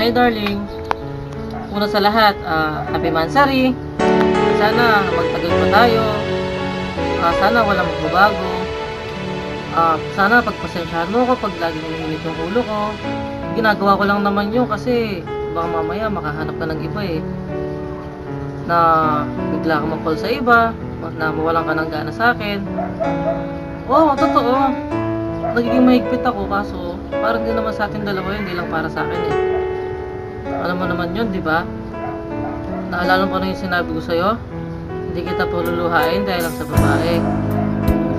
sa'yo, darling. Una sa lahat, happy mansari. Sana magtagal pa tayo. Sana walang magbabago. Sana pagpasensyahan mo ko pag laging umiinit yung ulo ko. Ginagawa ko lang naman yun kasi baka mamaya makahanap ka ng iba na bigla ka ma-call sa iba, na mawalan ka ng gana sa akin. Oo, totoo. Nagiging mahigpit ako kaso parang din naman sa atin dalawa yun, hindi lang para sa akin Alam mo naman yun, di ba? Naalala mo na yung sinabi ko sa'yo? Hindi kita paluluhain dahil lang sa babae.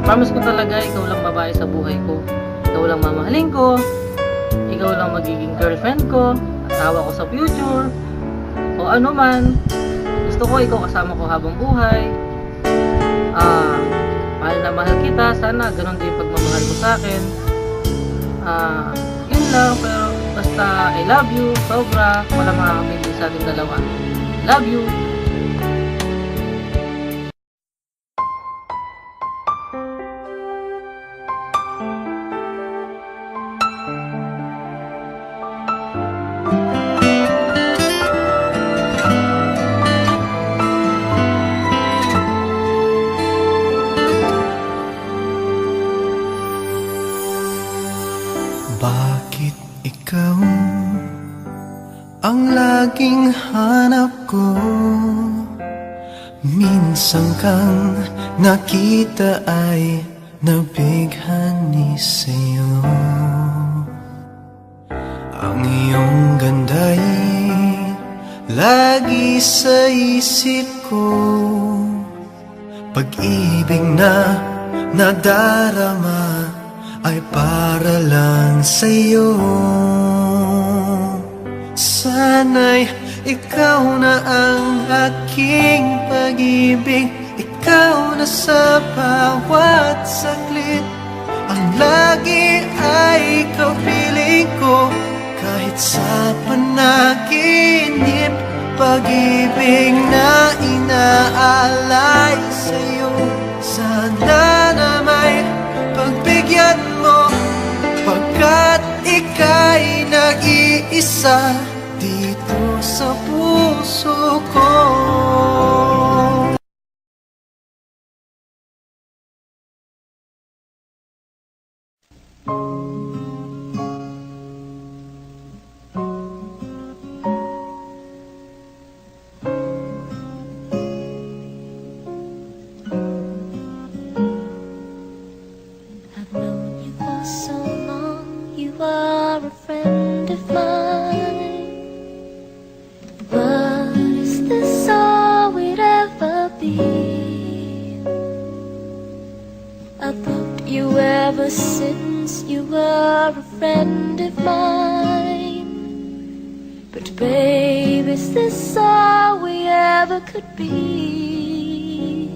Promise ko talaga, ikaw lang babae sa buhay ko. Ikaw lang mamahalin ko. Ikaw lang magiging girlfriend ko. Asawa ko sa future. O ano man. Gusto ko ikaw kasama ko habang buhay. Mahal na mahal kita. Sana ganun din pagmamahal mo sa akin. Yun lang. Pero basta I love you. Sobra. Wala makakapindi sa ating dalawa. Love you. Bakit ikaw ang laging hanap ko? Minsan kang nakita ay nabighani sa'yo. Ang iyong ganda'y lagi sa isip ko. Pag-ibig na nadarama ay para lang sa'yo. Sana'y ikaw na ang aking pag-ibig. Ikaw na sa bawat saglit. Ang lagi ay ikaw piling ko. Kahit sa panaginip, pag-ibig na inaalay sa'yo. Sana na may pagbigyan mo, pagkat ika'y nag-iisa dito sa puso ko. I've known you for so long, you are a friend of mine. But is this all we'd ever be? I thought you ever since you were a friend of mine. But babe, is this all we ever could be?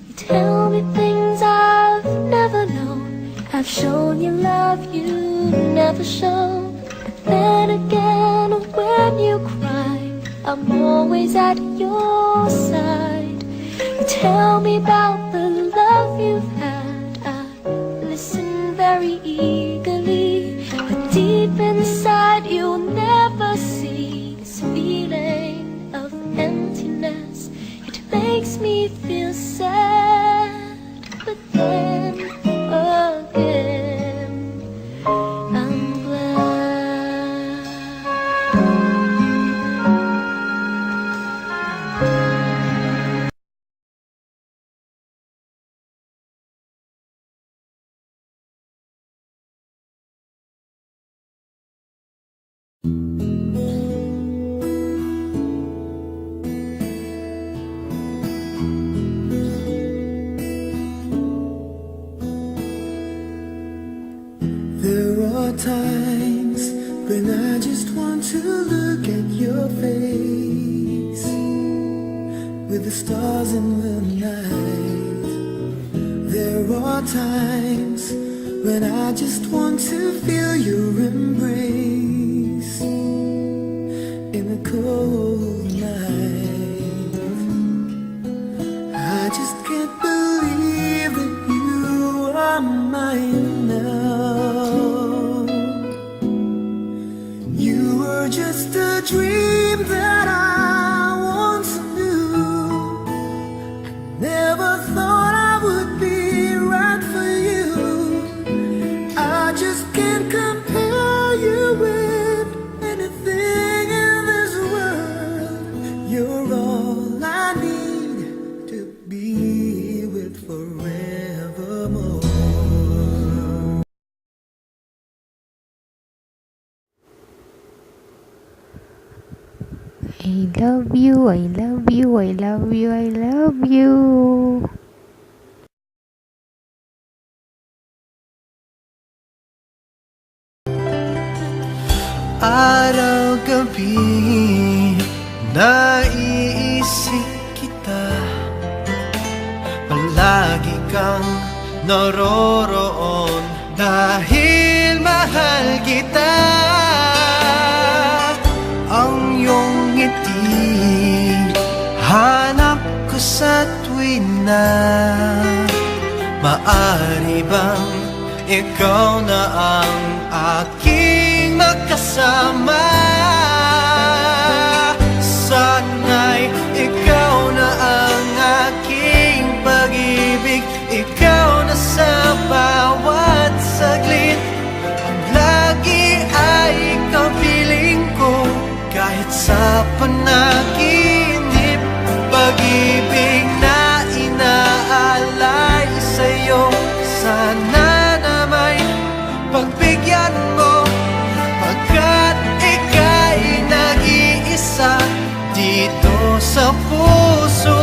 You tell me things I've never known. I've shown you love you never shown. But then again, when you cry, I'm always at your side. You tell me about the love you've had. I listen very eagerly, but deep inside you'll never see this feeling of emptiness. It makes me feel sad, but then again I'm glad. There are times when I just want to look at your face with the stars in the night. There are times when I just want to feel your embrace in the cold night. I just can't believe that you are mine now. You dream that I once knew. Never thought I would be right for you. I just can't compare you with anything in this world. You're all I need to be with forevermore. I love you, I love you, I love you, I love you. Araw-gabi, naiisip kita. Palagi kang naroroon dahil mahal kita. Ang iyong ngiti hanap ko sa tuwin na maari bang ikaw na ang aking makasama. Sana'y ikaw na ang aking pag-ibig, ikaw na sa bawat saglit. Ang lagi ay ikaw piling ko, kahit sa panaginip. Pag-ibig na inaalay sa'yo, sana na may pagbigyan mo, pagkat ika'y nag-iisa dito sa puso